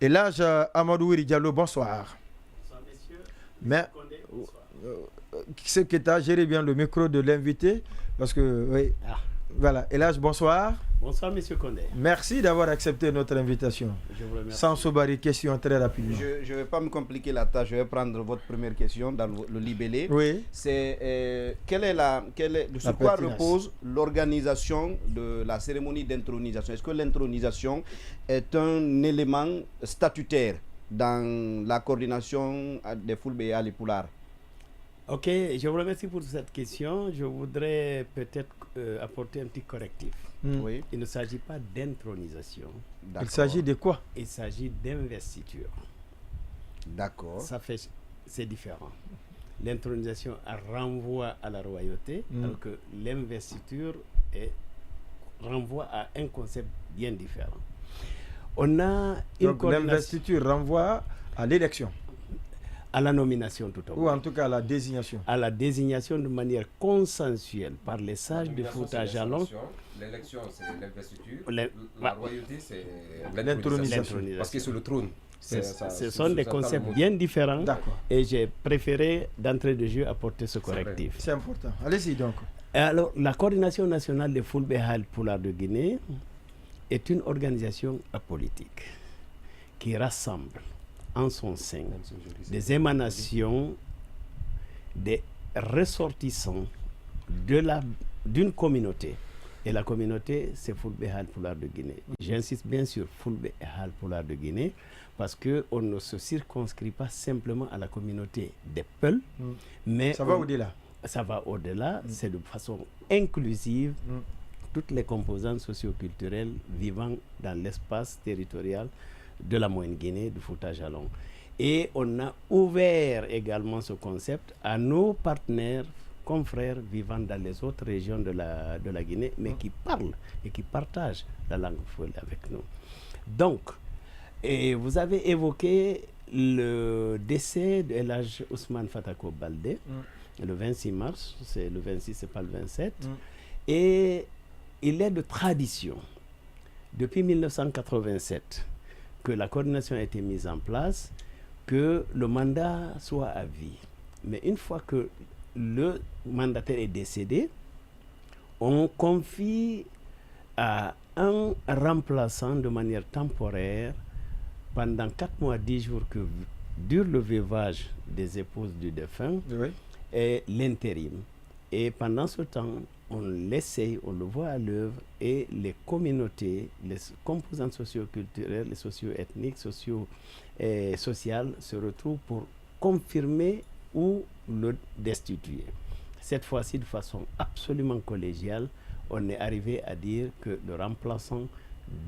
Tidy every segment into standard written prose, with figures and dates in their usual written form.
Et là, Amadou Wiri Diallo, bonsoir. Bonsoir, messieurs. Mais, Condé, bonsoir. c'est que tu as géré bien le micro de l'invité, parce que, oui, voilà. Et là, bonsoir. Bonsoir, monsieur Condé. Merci d'avoir accepté notre invitation. Je vous remercie. Sans Sobari, question très rapidement. Je ne vais pas me compliquer la tâche, je vais prendre votre première question dans le libellé. Oui. C'est sur quoi repose l'organisation de la cérémonie d'intronisation? Est-ce que l'intronisation est un élément statutaire dans la coordination des Fulbe et Alipoulard? Ok, je vous remercie pour cette question. Je voudrais peut-être apporter un petit correctif. Oui. Il ne s'agit pas d'intronisation. Il s'agit de quoi? Il s'agit d'investiture. D'accord. C'est différent. L'intronisation renvoie à la royauté, alors que l'investiture renvoie à un concept bien différent. On a donc l'investiture renvoie à l'élection. À la nomination tout au moins. Ou en tout cas à la désignation. À la désignation de manière consensuelle par les sages de Fouta Jalon. L'élection, c'est l'investiture. La royauté, c'est l'intronisation. Parce que sur le trône. Ce sont des concepts bien différents. Et j'ai préféré d'entrée de jeu apporter ce correctif. C'est important. Allez-y donc. Alors, la coordination nationale des Fulbe Halpulaar de Guinée est une organisation apolitique qui rassemble en son sein des émanations des ressortissants d'une communauté. Et la communauté, c'est Fulbe Halpulaar de Guinée. J'insiste bien sur Fulbe Halpulaar de Guinée parce qu'on ne se circonscrit pas simplement à la communauté des Peuls, mais ça va au-delà. Ça va au-delà, c'est de façon inclusive toutes les composantes socio-culturelles vivant dans l'espace territorial de la Moyenne-Guinée, du Fouta Jalon. Et on a ouvert également ce concept à nos partenaires, confrères vivant dans les autres régions de la Guinée, mais qui parlent et qui partagent la langue Fouel avec nous. Donc, et vous avez évoqué le décès de El Hadj Ousmane Fatako Baldé, le 26 mars, c'est le 26, c'est pas le 27, et il est de tradition, depuis 1987, que la coordination a été mise en place, que le mandat soit à vie. Mais une fois que le mandataire est décédé, on confie à un remplaçant de manière temporaire pendant 4 mois, 10 jours que dure le veuvage des épouses du défunt et l'intérim. Et pendant ce temps, on l'essaye, on le voit à l'œuvre et les communautés, les composantes socio-culturelles, les socio-ethniques, sociales se retrouvent pour confirmer ou le destituer. Cette fois-ci, de façon absolument collégiale, on est arrivé à dire que le remplaçant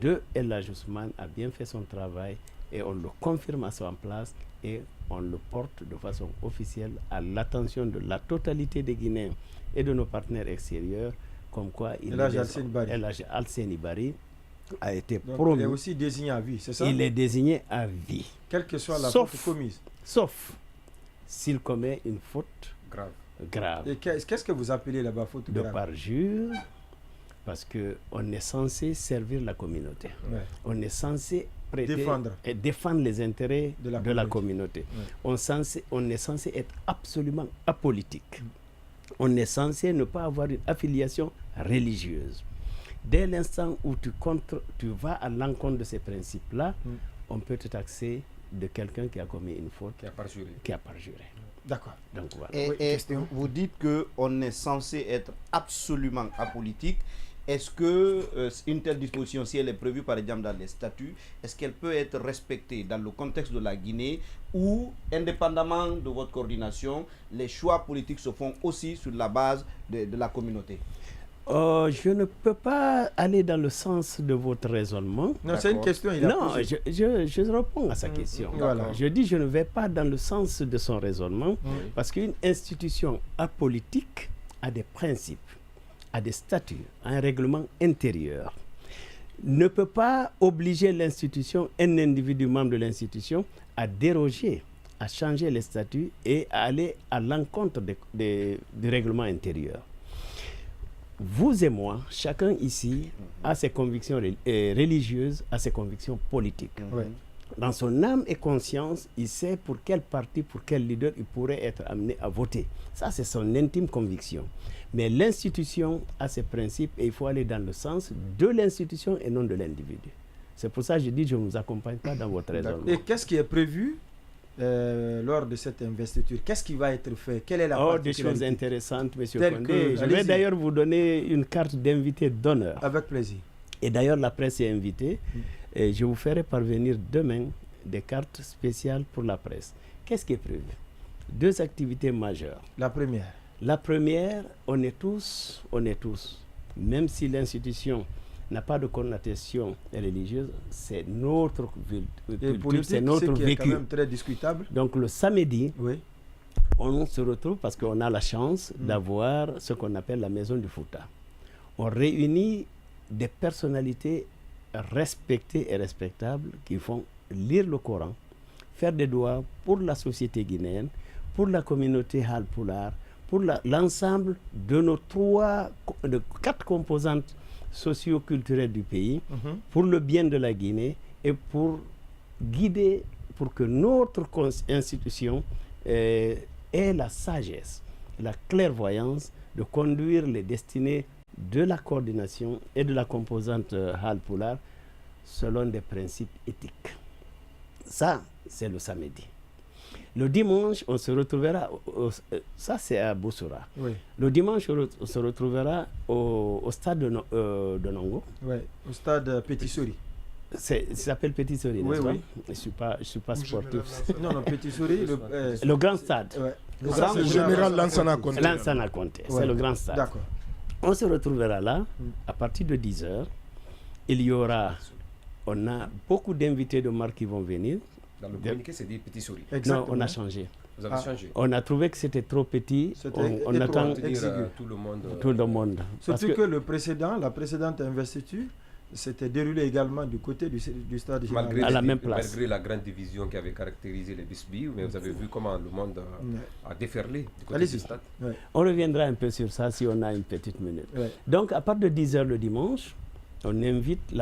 de El Hadj Ousmane a bien fait son travail et on le confirme à son place et on le porte de façon officielle à l'attention de la totalité des Guinéens et de nos partenaires extérieurs, comme quoi El Hadj Alseni Bari a été promu. Il est aussi désigné à vie, c'est ça? Il est désigné à vie. Quelle que soit la faute commise. Sauf s'il commet une faute grave. Et qu'est-ce que vous appelez là-bas faute grave? De parjure, parce qu'on est censé servir la communauté. On est censé défendre les intérêts de la communauté. On est censé être absolument apolitique. On est censé ne pas avoir une affiliation religieuse. Dès l'instant où tu vas à l'encontre de ces principes-là, on peut te taxer de quelqu'un qui a commis une faute, qui a parjuré. D'accord. Donc voilà. Et vous dites qu'on est censé être absolument apolitique. Est-ce que une telle disposition, si elle est prévue par exemple dans les statuts, est-ce qu'elle peut être respectée dans le contexte de la Guinée où, indépendamment de votre coordination, les choix politiques se font aussi sur la base de la communauté? Je ne peux pas aller dans le sens de votre raisonnement. Non, c'est une question. Je réponds à sa question. Voilà. Je dis je ne vais pas dans le sens de son raisonnement parce qu'une institution apolitique a des principes, a des statuts, a un règlement intérieur. Ne peut pas obliger l'institution, un individu membre de l'institution, à déroger, à changer les statuts et à aller à l'encontre du règlement intérieur. Vous et moi, chacun ici a ses convictions religieuses, a ses convictions politiques. dans son âme et conscience, il sait pour quel parti, pour quel leader il pourrait être amené à voter. Ça, c'est son intime conviction. Mais l'institution a ses principes et il faut aller dans le sens de l'institution et non de l'individu. C'est pour ça que je dis que je ne vous accompagne pas dans votre raisonnement. Et qu'est-ce qui est prévu lors de cette investiture? Qu'est-ce qui va être fait? Quelle est la particularité? Des choses intéressantes, M. Condé. Je vais d'ailleurs vous donner une carte d'invité d'honneur. Avec plaisir. Et d'ailleurs, la presse est invitée. Et je vous ferai parvenir demain des cartes spéciales pour la presse. Qu'est-ce qui est prévu? 2 activités majeures. La première? La première, on est tous, même si l'institution n'a pas de connotation religieuse, c'est notre culture, c'est notre vécu. C'est quand même très discutable. Donc le samedi, on se retrouve parce qu'on a la chance d'avoir ce qu'on appelle la maison du Fouta. On réunit des personnalités respectées et respectables qui font lire le Coran, faire des doigts pour la société guinéenne, pour la communauté Halpulaar, pour l'ensemble de nos 4 composantes socio-culturelles du pays, pour le bien de la Guinée et pour guider, pour que notre institution ait la sagesse, la clairvoyance de conduire les destinées de la coordination et de la composante Halpulaar selon des principes éthiques. Ça, c'est le samedi. Le dimanche, on se retrouvera, ça c'est à Boussora. Le dimanche, on se retrouvera au stade de Nongo. Oui, au stade Petit Sori. Ça s'appelle Petit Sori, n'est-ce pas? Je ne suis pas sportif. Non, Petit Sori, le grand stade. Le général Lansana Conté. Lansana Conté, c'est le grand stade. D'accord. On se retrouvera là, à partir de 10h. On a beaucoup d'invités de marque qui vont venir. Dans le communiqué, c'est dit Petit Sori. Non, on a changé. Vous avez changé. On a trouvé que c'était trop petit. On attend tout le monde. Surtout que la précédente investiture s'était déroulée également du côté du stade général. À la même place. Malgré la grande division qui avait caractérisé les Bisbis, mais vous avez vu comment le monde a déferlé du côté du stade. On reviendra un peu sur ça si on a une petite minute. Donc, à partir de 10h le dimanche, on invite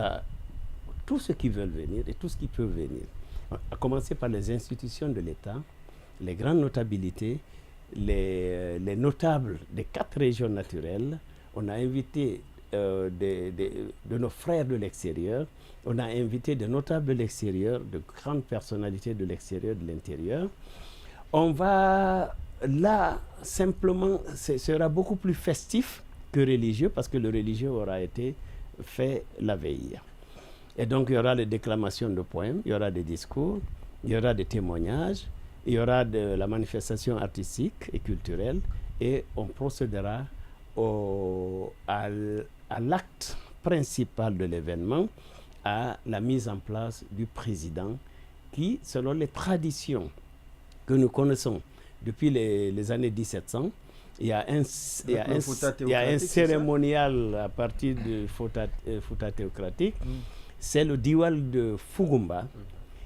tous ceux qui veulent venir et tous ceux qui peuvent venir. À commencer par les institutions de l'État, les grandes notabilités, les notables des 4 régions naturelles. On a invité de nos frères de l'extérieur, on a invité des notables de l'extérieur, de grandes personnalités de l'extérieur, de l'intérieur. On va là, simplement, ce sera beaucoup plus festif que religieux, parce que le religieux aura été fait la veille. Et donc, il y aura des déclamations de poèmes, il y aura des discours, il y aura des témoignages, il y aura de la manifestation artistique et culturelle, et on procédera à l'acte principal de l'événement, à la mise en place du président qui, selon les traditions que nous connaissons depuis les années 1700, il y a un cérémonial à partir du Fouta théocratique. C'est le Diwal de Fugumba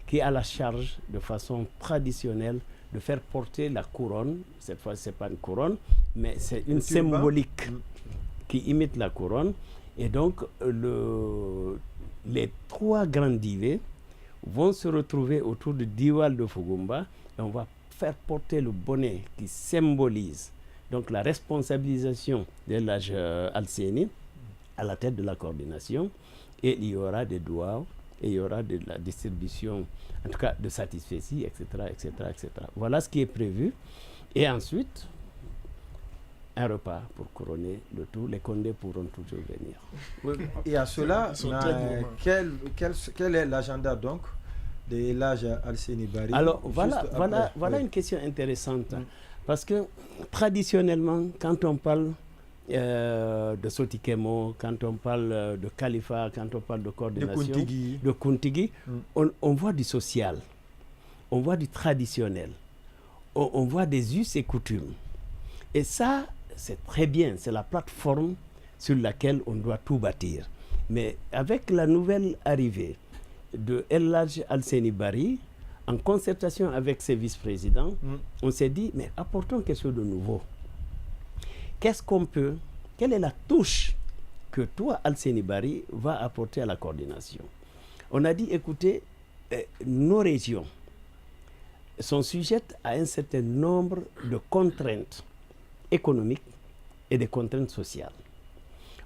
qui a la charge, de façon traditionnelle, de faire porter la couronne. Cette fois, ce n'est pas une couronne, mais c'est une symbolique qui imite la couronne. Et donc, les 3 grands divés vont se retrouver autour du Diwal de Fugumba et on va faire porter le bonnet qui symbolise donc la responsabilisation de l'âge Alséni à la tête de la coordination. Et il y aura des doigts, et il y aura de la distribution, en tout cas de satisfecit, etc., etc., etc. Voilà ce qui est prévu. Et ensuite, un repas pour couronner le tout. Les Condés pourront toujours venir. Oui. Et à cela, quel est l'agenda donc de l'âge Alséni Bari? Alors voilà une question intéressante. Parce que traditionnellement, quand on parle de Sotikemo, quand on parle de Khalifa, quand on parle de coordination, de Kuntigi, on voit du social, on voit du traditionnel, on voit des us et coutumes. Et ça, c'est très bien, c'est la plateforme sur laquelle on doit tout bâtir. Mais avec la nouvelle arrivée de El Hadj Alséni Bari, en concertation avec ses vice-présidents, on s'est dit, mais apportons quelque chose de nouveau. Quelle est la touche que toi, Alséni Bari, va apporter à la coordination? On a dit, écoutez, nos régions sont sujettes à un certain nombre de contraintes économiques et de contraintes sociales.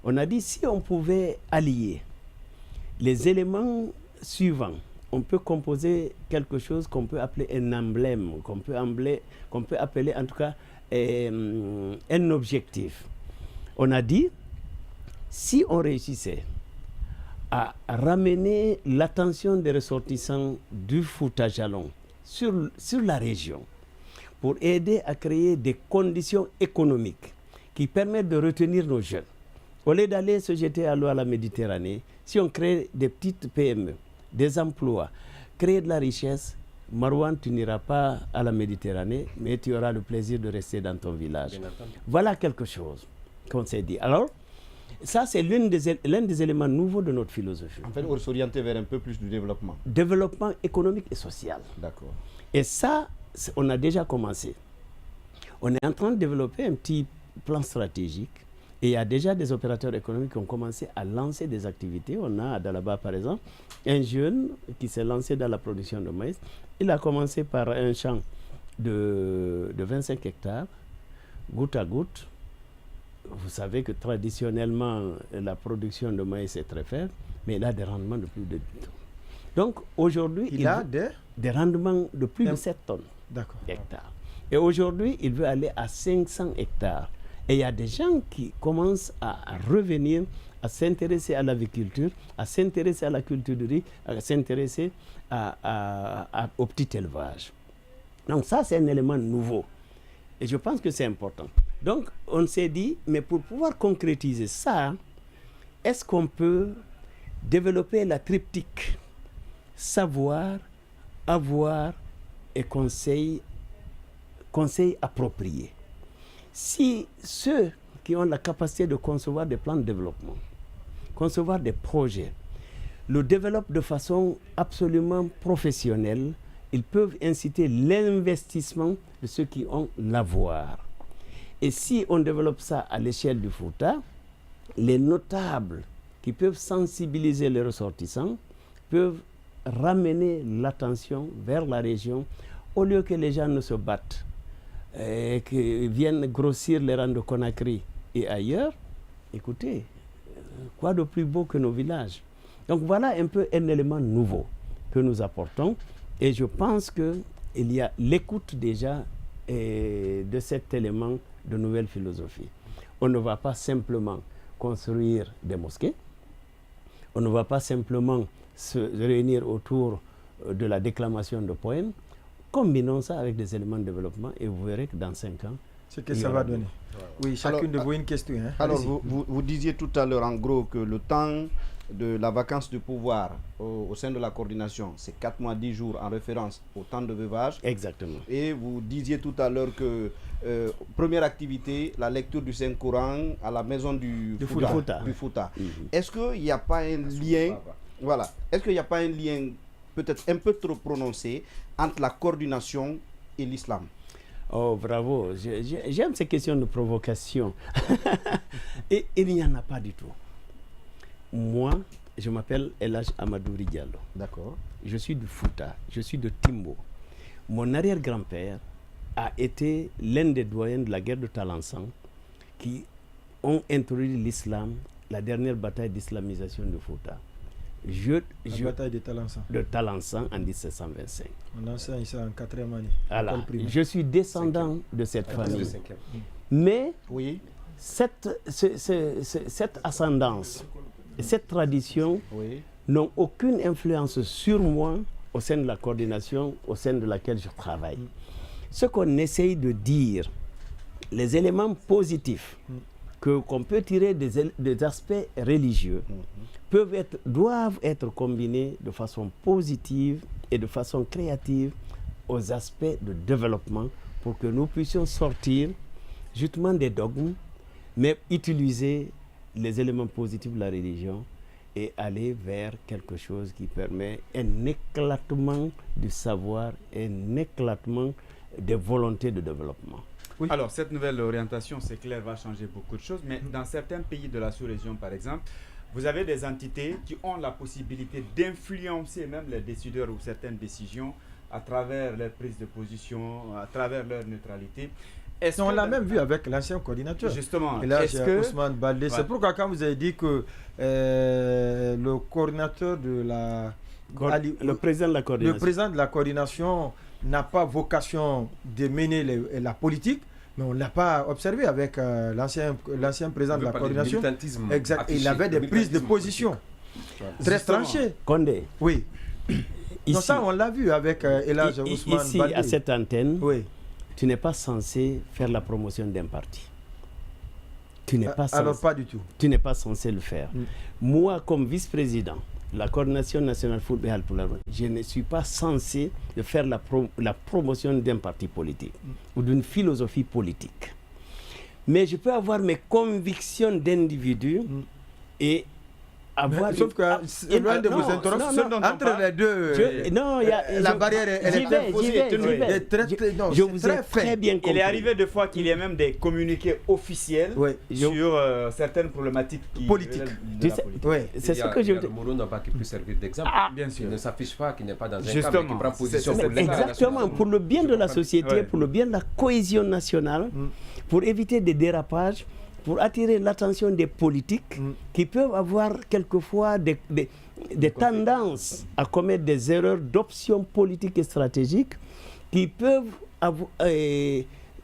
On a dit si on pouvait allier les éléments suivants, on peut composer quelque chose qu'on peut appeler un emblème, qu'on peut appeler en tout cas un objectif. On a dit, si on réussissait à ramener l'attention des ressortissants du Fouta Djallon sur la région, pour aider à créer des conditions économiques qui permettent de retenir nos jeunes. Au lieu d'aller se jeter à l'eau à la Méditerranée, si on crée des petites PME, des emplois, créer de la richesse, Marouane, tu n'iras pas à la Méditerranée, mais tu auras le plaisir de rester dans ton village. Voilà quelque chose qu'on s'est dit. Alors, ça, c'est l'un des éléments nouveaux de notre philosophie. En fait, on s'orienter vers un peu plus du développement. Développement économique et social. D'accord. Et ça, on a déjà commencé. On est en train de développer un petit plan stratégique. Et il y a déjà des opérateurs économiques qui ont commencé à lancer des activités. On a à Dalaba, par exemple, un jeune qui s'est lancé dans la production de maïs. Il a commencé par un champ de 25 hectares, goutte à goutte. Vous savez que traditionnellement, la production de maïs est très faible, mais il a des rendements de plus de 10 tonnes. Donc aujourd'hui, il a des rendements de plus de 7 tonnes hectares. Et aujourd'hui, il veut aller à 500 hectares. Et il y a des gens qui commencent à revenir, à s'intéresser à l'aviculture, à s'intéresser à la culture du riz, à s'intéresser au petit élevage. Donc ça, c'est un élément nouveau. Et je pense que c'est important. Donc, on s'est dit, mais pour pouvoir concrétiser ça, est-ce qu'on peut développer la triptyque savoir, avoir et conseil approprié? Si ceux qui ont la capacité de concevoir des plans de développement, concevoir des projets, le développent de façon absolument professionnelle, ils peuvent inciter l'investissement de ceux qui ont l'avoir. Et si on développe ça à l'échelle du Fouta, les notables qui peuvent sensibiliser les ressortissants peuvent ramener l'attention vers la région au lieu que les gens ne se battent et qui viennent grossir les rangs de Conakry et ailleurs. Écoutez, quoi de plus beau que nos villages? Donc voilà un peu un élément nouveau que nous apportons et je pense qu'il y a l'écoute déjà de cet élément de nouvelle philosophie. On ne va pas simplement construire des mosquées, on ne va pas simplement se réunir autour de la déclamation de poèmes. Combinons ça avec des éléments de développement et vous verrez que dans 5 ans, c'est que ça va donner. Oui, chacune de vous une question. Hein? Alors, vous disiez tout à l'heure en gros que le temps de la vacance de pouvoir au sein de la coordination, c'est 4 mois, 10 jours en référence au temps de veuvage. Exactement. Et vous disiez tout à l'heure que première activité, la lecture du Saint-Coran à la maison du Fouta. Est-ce qu'il n'y a pas un lien, est-ce qu'il n'y a pas un lien peut-être un peu trop prononcé entre la coordination et l'islam? Oh, bravo. J'aime ces questions de provocation. Et il n'y en a pas du tout. Moi, je m'appelle Elhaj Amadouri Diallo. D'accord. Je suis du Fouta, je suis de Timbo. Mon arrière-grand-père a été l'un des doyens de la guerre de Talansan qui ont introduit l'islam, la dernière bataille d'islamisation du Fouta. La bataille de Talansan. De Talansan en 1725. On enseigne ça en 4e année. Alors, je suis descendant de cette famille. Mais cette ascendance, cette tradition n'ont aucune influence sur moi au sein de la coordination au sein de laquelle je travaille. Ce qu'on essaye de dire, les éléments positifs qu'on peut tirer des aspects religieux doivent être combinés de façon positive et de façon créative aux aspects de développement pour que nous puissions sortir justement des dogmes, mais utiliser les éléments positifs de la religion et aller vers quelque chose qui permet un éclatement du savoir, un éclatement des volontés de développement. Oui. Alors, cette nouvelle orientation, c'est clair, va changer beaucoup de choses, mais dans certains pays de la sous-région, par exemple, vous avez des entités qui ont la possibilité d'influencer même les décideurs ou certaines décisions à travers leur prise de position, à travers leur neutralité. On l'a même vu avec l'ancien coordinateur. Justement. Et là, Ousmane Baldé. C'est pourquoi quand vous avez dit que le coordinateur de la... le président de la coordination n'a pas vocation de mener la politique, mais on ne l'a pas observé avec l'ancien président de la coordination. Exact. Il avait des prises de position très tranchées. Condé. Oui. Ici, donc ça, on l'a vu avec Elhadj Ousmane Baldé. Ici, à cette antenne, oui. Tu n'es pas censé faire la promotion d'un parti. Tu n'es pas censé, alors pas du tout. Tu n'es pas censé le faire. Moi, comme vice-président de la coordination nationale football, je ne suis pas censé de faire la promotion d'un parti politique ou d'une philosophie politique. Mais je peux avoir mes convictions d'individu et avoir... Sauf que c'est loin de vous interrompre. Entre les deux, la barrière est très bien compris. Il est arrivé des fois qu'il y ait même des communiqués officiels sur certaines problématiques politiques. C'est ce que je veux dire. Moro n'a pas pu servir d'exemple. Bien sûr. Il ne s'affiche pas, qu'il n'est pas dans un cadre, qui prend position pour l'État. Exactement, pour le bien de la société, pour le bien de la cohésion nationale, pour éviter des dérapages, pour attirer l'attention des politiques qui peuvent avoir quelquefois des tendances à commettre des erreurs d'options politiques et stratégiques qui peuvent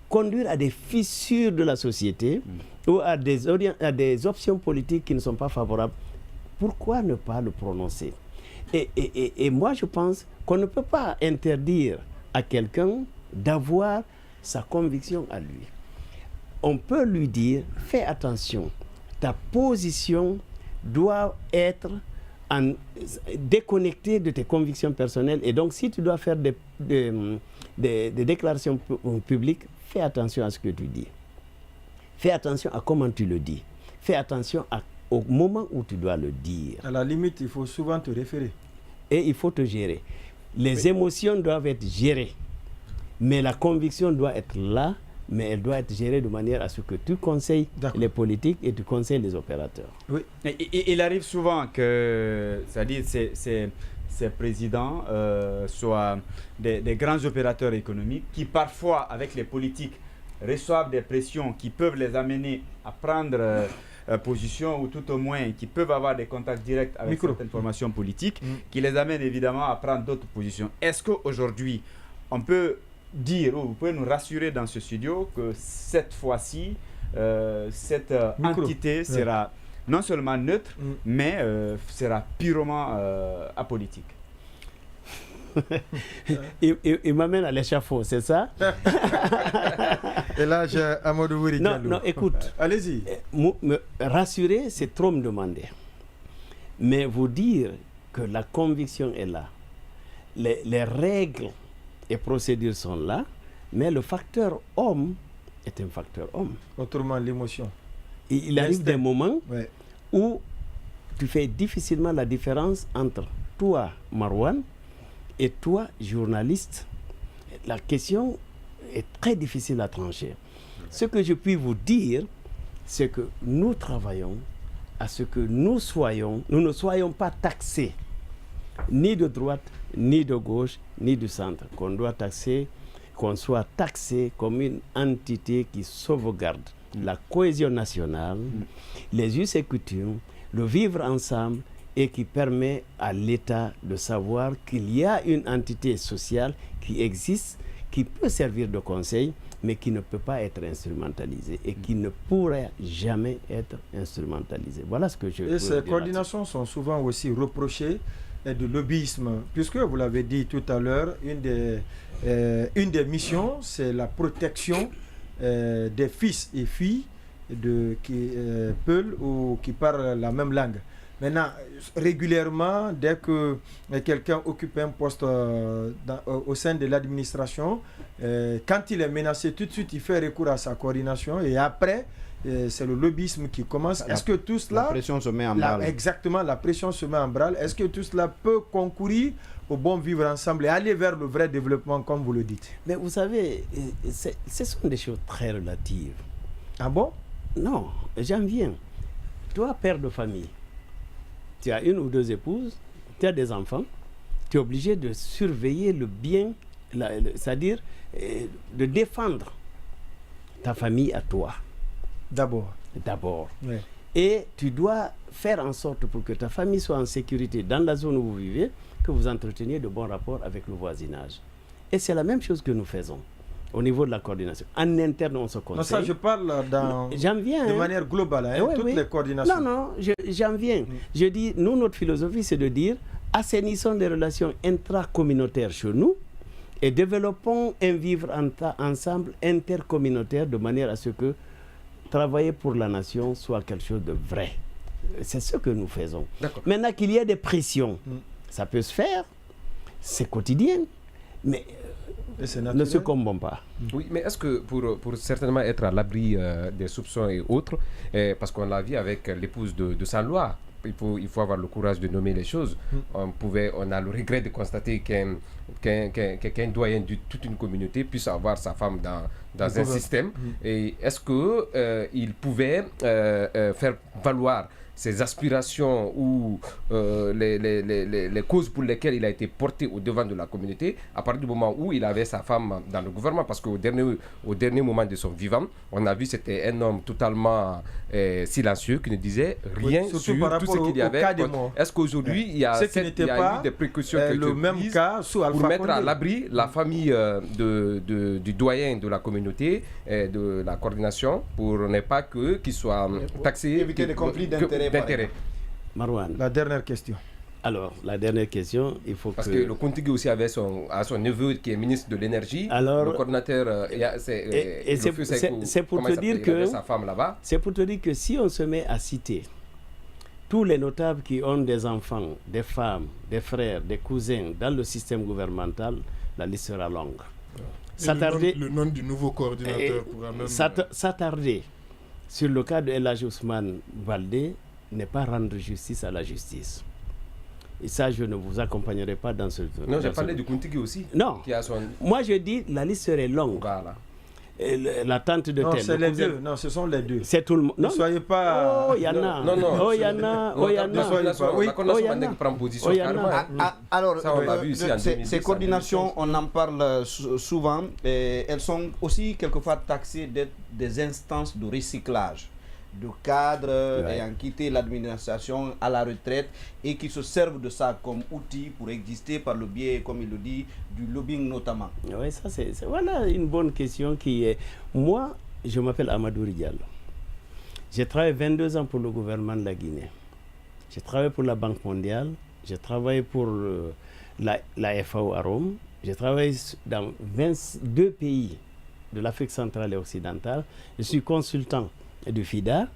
conduire à des fissures de la société ou à des options politiques qui ne sont pas favorables. Pourquoi ne pas le prononcer? Et moi, je pense qu'on ne peut pas interdire à quelqu'un d'avoir sa conviction à lui. On peut lui dire, fais attention, ta position doit être déconnectée de tes convictions personnelles. Et donc, si tu dois faire des déclarations publiques, fais attention à ce que tu dis. Fais attention à comment tu le dis. Fais attention au moment où tu dois le dire. À la limite, il faut souvent te référer. Et il faut te gérer. Les émotions doivent être gérées. Mais la conviction doit être là. Mais elle doit être gérée de manière à ce que tu conseilles les politiques et tu conseilles les opérateurs. Oui. Il arrive souvent que, c'est-à-dire ces présidents soient des grands opérateurs économiques qui parfois, avec les politiques, reçoivent des pressions qui peuvent les amener à prendre position ou tout au moins qui peuvent avoir des contacts directs avec certaines formations politiques qui les amènent évidemment à prendre d'autres positions. Est-ce qu'aujourd'hui, on peut dire, ou vous pouvez nous rassurer dans ce studio que cette fois-ci, cette entité sera non seulement neutre, mais sera purement apolitique? Il m'amène à l'échafaud, c'est ça? Et là, j'ai Amadou Wiri Diallo. Non, écoute. Allez-y. Me rassurer, c'est trop me demander. Mais vous dire que la conviction est là, les règles et procédures sont là, mais le facteur homme est un facteur homme. Autrement, l'émotion. Il arrive des moments où tu fais difficilement la différence entre toi, Marouane, et toi, journaliste. La question est très difficile à trancher. Ce que je puis vous dire, c'est que nous travaillons à ce que nous ne soyons pas taxés, ni de droite, ni de gauche, ni du centre, qu'on soit taxé comme une entité qui sauvegarde la cohésion nationale, les us et coutumes, le vivre ensemble et qui permet à l'État de savoir qu'il y a une entité sociale qui existe, qui peut servir de conseil, mais qui ne peut pas être instrumentalisée et qui ne pourrait jamais être instrumentalisée. Voilà ce que je veux dire. Et ces coordinations sont souvent aussi reprochées de lobbyisme, puisque vous l'avez dit tout à l'heure, une des missions, c'est la protection des fils et filles qui peuvent ou qui parlent la même langue. Maintenant, régulièrement, dès que quelqu'un occupe un poste au sein de l'administration, quand il est menacé, tout de suite, il fait recours à sa coordination et après, c'est le lobbyisme qui commence. Est-ce que tout cela... La pression se met en branle. Exactement, la pression se met en branle. Est-ce que tout cela peut concourir au bon vivre ensemble et aller vers le vrai développement, comme vous le dites? Mais vous savez, ce sont des choses très relatives. Ah bon? Non, j'en viens. Toi, père de famille, tu as une ou deux épouses, tu as des enfants, tu es obligé de surveiller le bien, c'est-à-dire de défendre ta famille à toi. D'abord. Oui. Et tu dois faire en sorte pour que ta famille soit en sécurité dans la zone où vous vivez, que vous entreteniez de bons rapports avec le voisinage. Et c'est la même chose que nous faisons au niveau de la coordination. En interne, on se conseille. Non, ça, je parle de manière globale, toutes les coordinations. Non, j'en viens. Je dis, nous, notre philosophie, c'est de dire, assainissons les relations intracommunautaires chez nous et développons un vivre ensemble intercommunautaire de manière à ce que travailler pour la nation soit quelque chose de vrai. C'est ce que nous faisons. Maintenant qu'il y ait des pressions, ça peut se faire, c'est quotidien, mais ne se combat pas. Oui, mais est-ce que pour certainement être à l'abri des soupçons et autres, parce qu'on l'a vu avec l'épouse de Saint-Lois, il faut avoir le courage de nommer les choses. On a le regret de constater qu'un doyen de toute une communauté puisse avoir sa femme dans un système. Et est-ce qu'il pouvait faire valoir ses aspirations ou les causes pour lesquelles il a été porté au devant de la communauté à partir du moment où il avait sa femme dans le gouvernement, parce qu'au dernier moment de son vivant, on a vu que c'était un homme totalement silencieux qui ne disait rien sur tout ce qu'il y avait. Est-ce qu'aujourd'hui il y a eu des précautions qui le même prises cas sous Alpha pour mettre Condé. à l'abri la famille du doyen de la communauté, de la coordination, pour ne pas qu'il soit taxé, éviter des conflits d'intérêts. Marwan. La dernière question. Alors, la dernière question, il faut parce que le Contiguë aussi avait son neveu qui est ministre de l'énergie. Alors, le coordinateur, c'est pour te dire que sa femme là-bas. C'est pour te dire que si on se met à citer tous les notables qui ont des enfants, des femmes, des frères, des cousins dans le système gouvernemental, la liste sera longue. Le nom du nouveau coordinateur pourra même... S'attarder sur le cas de El Hadji Ousmane Baldé n'est pas rendre justice à la justice. Et ça, je ne vous accompagnerai pas dans ce... Non, j'ai parlé du Contiguë aussi. Non, qui a son... moi je dis la liste serait longue. Voilà. La tante de non, tel. C'est les deux. Non, ce sont les deux. C'est tout le monde. Ne soyez pas... Oh, il y en a. Non. Oh, il y en a. Oh, il y en a. La coordination prend position carrément. Alors, ces coordinations, on en parle souvent. Elles sont aussi quelquefois taxées d'être des instances de recyclage de cadres ayant quitté l'administration à la retraite et qui se servent de ça comme outil pour exister par le biais, comme il le dit, du lobbying notamment. Oui, ça c'est voilà une bonne question qui est... Moi, je m'appelle Amadou Diallo. J'ai travaillé 22 ans pour le gouvernement de la Guinée. J'ai travaillé pour la Banque mondiale, j'ai travaillé pour la FAO à Rome, j'ai travaillé dans 22 pays de l'Afrique centrale et occidentale. Je suis consultant du FIDA.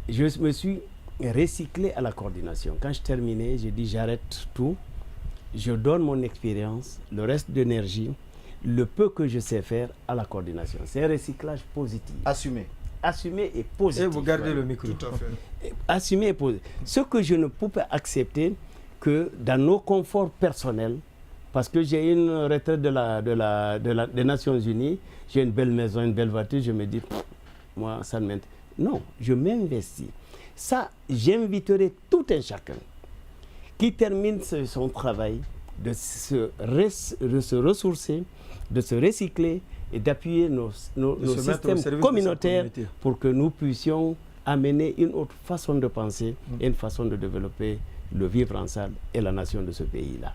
Je me suis recyclé à la coordination. Quand je terminais, j'ai dit j'arrête tout, je donne mon expérience, le reste d'énergie, le peu que je sais faire à la coordination. C'est un recyclage positif. Assumé. Assumé et positif. Et vous gardez le micro. Tout à fait. Assumé et positif. Ce que je ne peux pas accepter, que dans nos conforts personnels, parce que j'ai une retraite des Nations Unies, j'ai une belle maison, une belle voiture, je me dis... Moi, ça ne m'intéresse. Non, je m'investis. Ça, j'inviterai tout un chacun qui termine son travail de se ressourcer, de se recycler et d'appuyer nos systèmes communautaires pour que nous puissions amener une autre façon de penser et une façon de développer le vivre ensemble et la nation de ce pays-là.